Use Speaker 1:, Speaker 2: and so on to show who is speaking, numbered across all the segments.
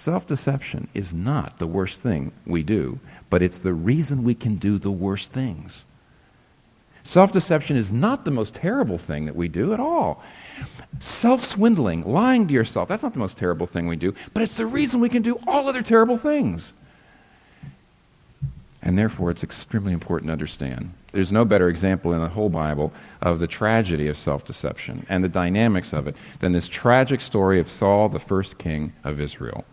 Speaker 1: Self-deception is not the worst thing we do, but it's the reason we can do the worst things. Self-deception is not the most terrible thing that we do at all. Self-swindling, lying to yourself, that's not the most terrible thing we do, but it's the reason we can do all other terrible things. And therefore, it's extremely important to understand. There's no better example in the whole Bible of the tragedy of self-deception and the dynamics of it than this tragic story of Saul, the first king of Israel.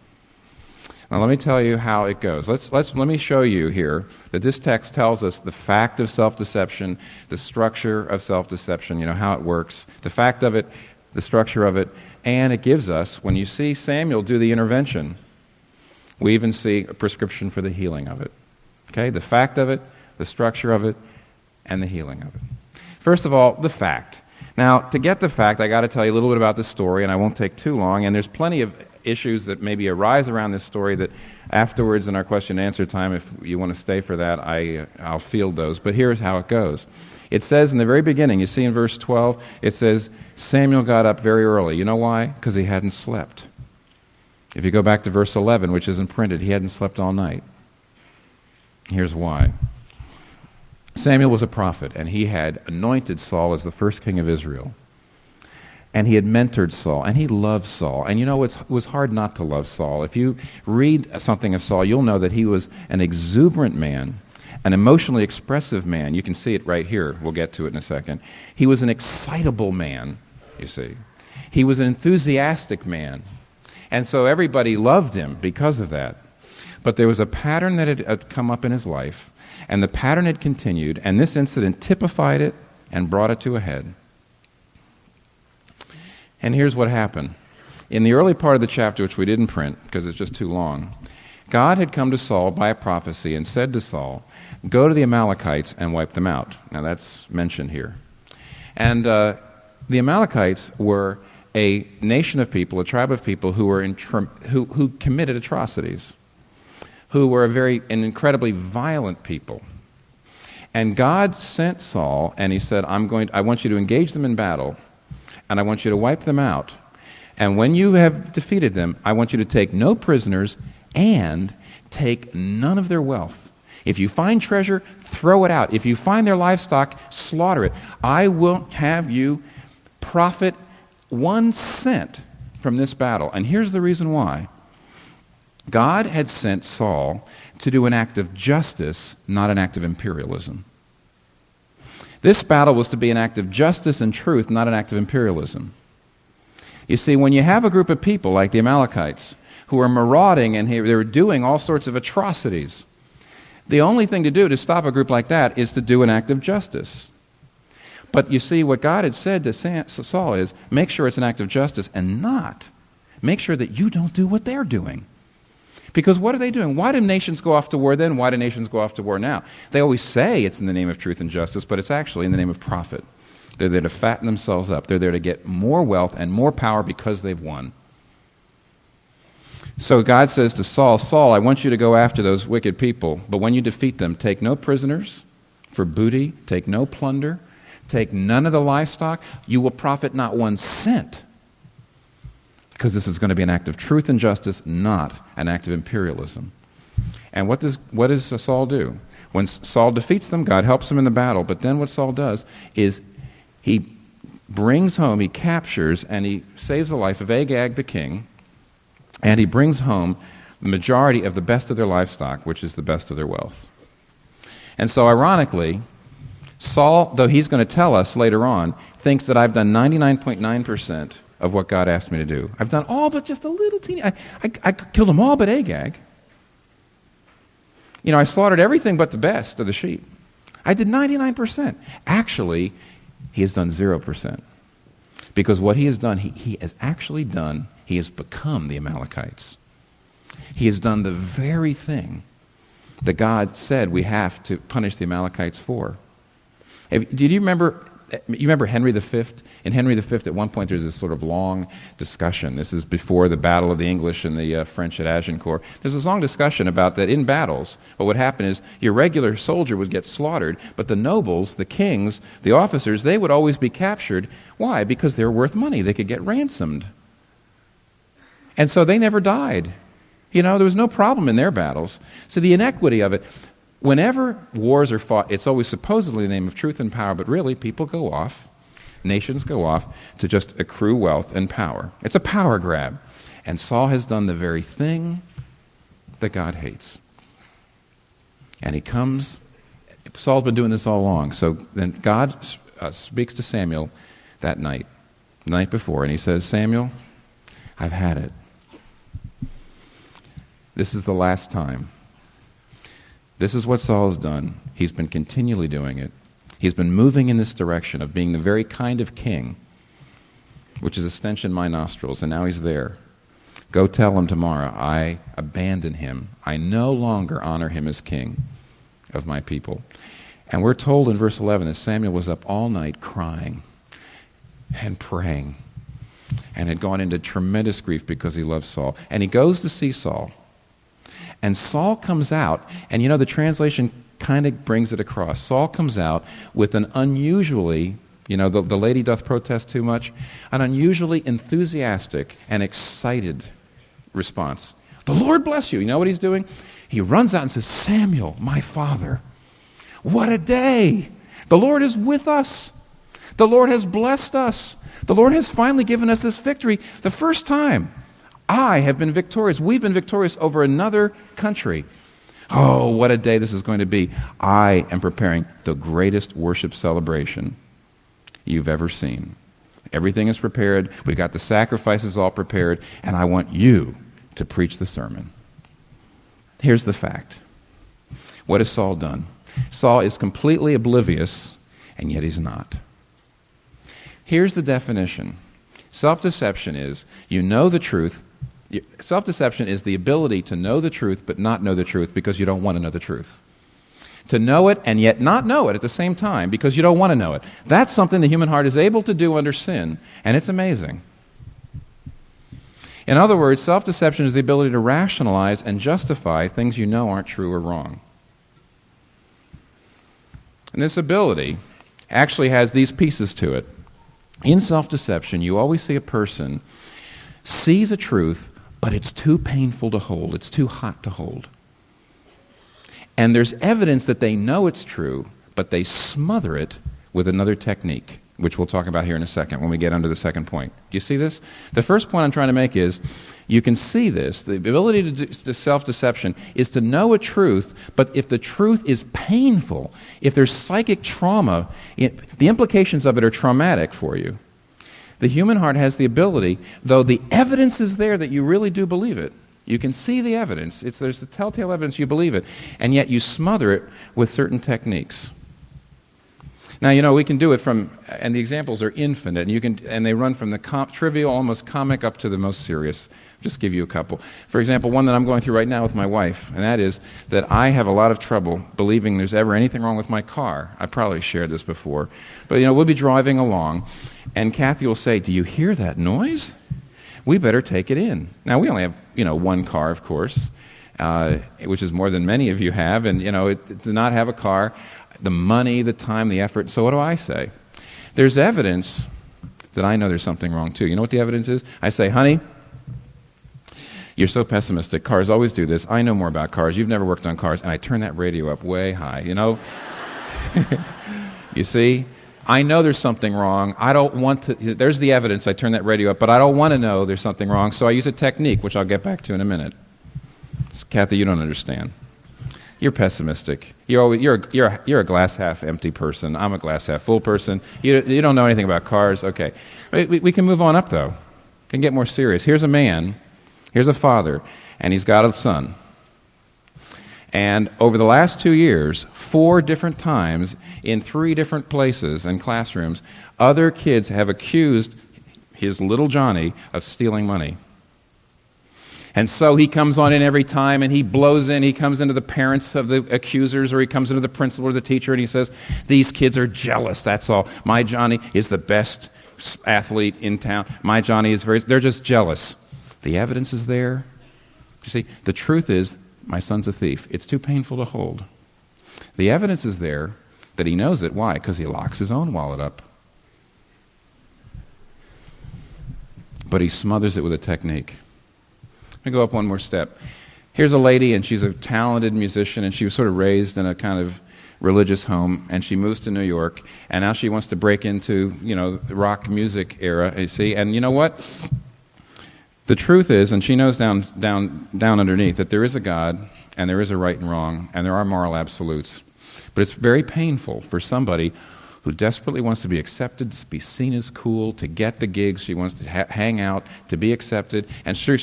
Speaker 1: Now, let me tell you how it goes. Let me show you here that this text tells us the fact of self-deception, the structure of self-deception, how it works, the fact of it, the structure of it, and it gives us, when you see Samuel do the intervention, we even see a prescription for the healing of it. Okay, the fact of it, the structure of it, and the healing of it. First of all, the fact. Now, to get the fact, I got to tell you a little bit about the story, and I won't take too long, and there's plenty of issues that maybe arise around this story that afterwards in our question and answer time, if you want to stay for that, I'll field those. But here's how it goes. It says in the very beginning, you see in verse 12, it says, Samuel got up very early. You know why? Because he hadn't slept. If you go back to verse 11, which isn't printed, he hadn't slept all night. Here's why. Samuel was a prophet, and he had anointed Saul as the first king of Israel. And he had mentored Saul, and he loved Saul. And it was hard not to love Saul. If you read something of Saul, you'll know that he was an exuberant man, an emotionally expressive man. You can see it right here. We'll get to it in a second. He was an excitable man, you see. He was an enthusiastic man. And so everybody loved him because of that. But there was a pattern that had come up in his life, and the pattern had continued, and this incident typified it and brought it to a head. And here's what happened. In the early part of the chapter, which we didn't print because it's just too long, God had come to Saul by a prophecy and said to Saul, go to the Amalekites and wipe them out. Now that's mentioned here. And the Amalekites were a nation of people, a tribe of people who were who committed atrocities, who were an incredibly violent people. And God sent Saul, and he said, I want you to engage them in battle, and I want you to wipe them out. And when you have defeated them, I want you to take no prisoners and take none of their wealth. If you find treasure, throw it out. If you find their livestock, slaughter it. I won't have you profit 1 cent from this battle. And here's the reason why. God had sent Saul to do an act of justice, not an act of imperialism. This battle was to be an act of justice and truth, not an act of imperialism. You see, when you have a group of people like the Amalekites who are marauding and they were doing all sorts of atrocities, the only thing to do to stop a group like that is to do an act of justice. But you see, what God had said to Saul is, make sure it's an act of justice and not make sure that you don't do what they're doing. Because what are they doing? Why do nations go off to war then? Why do nations go off to war now? They always say it's in the name of truth and justice, but it's actually in the name of profit. They're there to fatten themselves up. They're there to get more wealth and more power because they've won. So God says to Saul, Saul, I want you to go after those wicked people, but when you defeat them, take no prisoners for booty, take no plunder, take none of the livestock. You will profit not 1 cent. Because this is going to be an act of truth and justice, not an act of imperialism. And what does Saul do? When Saul defeats them, God helps him in the battle. But then what Saul does is he brings home, he captures, and he saves the life of Agag the king, and he brings home the majority of the best of their livestock, which is the best of their wealth. And so ironically, Saul, though he's going to tell us later on, thinks that I've done 99.9% of what God asked me to do. I've done all but just a little teeny. I killed them all but Agag. I slaughtered everything but the best of the sheep. I did 99%. Actually, he has done 0%. Because what he has done, he has actually done, he has become the Amalekites. He has done the very thing that God said we have to punish the Amalekites for. Did you remember... You remember Henry V? In Henry V, at one point, there's this sort of long discussion. This is before the battle of the English and the French at Agincourt. There's this long discussion about that in battles. What would happen is your regular soldier would get slaughtered, but the nobles, the kings, the officers, they would always be captured. Why? Because they were worth money. They could get ransomed. And so they never died. There was no problem in their battles. So the inequity of it, whenever wars are fought, it's always supposedly in the name of truth and power, but really people go off, nations go off to just accrue wealth and power. It's a power grab. And Saul has done the very thing that God hates. And he comes, Saul's been doing this all along. So then God speaks to Samuel that night, the night before, and he says, Samuel, I've had it. This is the last time. This is what Saul has done. He's been continually doing it. He's been moving in this direction of being the very kind of king, which is a stench in my nostrils, and now he's there. Go tell him tomorrow, I abandon him. I no longer honor him as king of my people. And we're told in verse 11 that Samuel was up all night crying and praying and had gone into tremendous grief because he loved Saul. And he goes to see Saul. And Saul comes out, and the translation kind of brings it across. Saul comes out with an unusually, the lady doth protest too much, an unusually enthusiastic and excited response. The Lord bless you. You know what he's doing? He runs out and says, Samuel, my father, what a day. The Lord is with us. The Lord has blessed us. The Lord has finally given us this victory. The first time I have been victorious. We've been victorious over another country. Oh, what a day this is going to be. I am preparing the greatest worship celebration you've ever seen. Everything is prepared. We've got the sacrifices all prepared, and I want you to preach the sermon. Here's the fact. What has Saul done? Saul is completely oblivious, and yet he's not. Here's the definition. Self-deception is, you know the truth. Self-deception is the ability to know the truth but not know the truth because you don't want to know the truth. To know it and yet not know it at the same time because you don't want to know it. That's something the human heart is able to do under sin, and it's amazing. In other words, self-deception is the ability to rationalize and justify things you know aren't true or wrong. And this ability actually has these pieces to it. In self-deception, you always see a person sees a truth, but it's too painful to hold. It's too hot to hold. And there's evidence that they know it's true, but they smother it with another technique, which we'll talk about here in a second when we get under the second point. Do you see this? The first point I'm trying to make is, you can see this. The ability to self-deception is to know a truth, but if the truth is painful, if there's psychic trauma, the implications of it are traumatic for you. The human heart has the ability, though the evidence is there that you really do believe it. You can see the evidence. There's the telltale evidence you believe it, and yet you smother it with certain techniques. Now, we can do it and the examples are infinite, and they run from the trivial, almost comic, up to the most serious. Just give you a couple. For example, one that I'm going through right now with my wife, and that is that I have a lot of trouble believing there's ever anything wrong with my car. I probably shared this before. But, we'll be driving along, and Kathy will say, do you hear that noise? We better take it in. Now, we only have, one car, of course, which is more than many of you have, and, to not have a car, the money, the time, the effort. So what do I say? There's evidence that I know there's something wrong, too. You know what the evidence is? I say, honey, you're so pessimistic. Cars always do this. I know more about cars. You've never worked on cars. And I turn that radio up way high, You see? I know there's something wrong. I don't want to. There's the evidence. I turn that radio up. But I don't want to know there's something wrong. So I use a technique, which I'll get back to in a minute. Kathy, you don't understand. You're pessimistic. You're a glass half empty person. I'm a glass half full person. You don't know anything about cars. Okay. We can move on up, though. We can get more serious. Here's a man. Here's a father, and he's got a son. And over the last 2 years, 4 different times in 3 different places and classrooms, other kids have accused his little Johnny of stealing money. And so he comes on in every time, and he blows in. He comes into the parents of the accusers, or he comes into the principal or the teacher, and he says, these kids are jealous, that's all. My Johnny is the best athlete in town. My Johnny is they're just jealous. The evidence is there. You see, the truth is, my son's a thief. It's too painful to hold. The evidence is there that he knows it. Why? Because he locks his own wallet up. But he smothers it with a technique. me go up one more step. Here's a lady, and she's a talented musician, and she was sort of raised in a kind of religious home, and she moves to New York, and now she wants to break into, the rock music era, you see. And you know what? The truth is, and she knows down underneath, that there is a God, and there is a right and wrong, and there are moral absolutes. But it's very painful for somebody who desperately wants to be accepted, to be seen as cool, to get the gigs, she wants to hang out, to be accepted, and sure,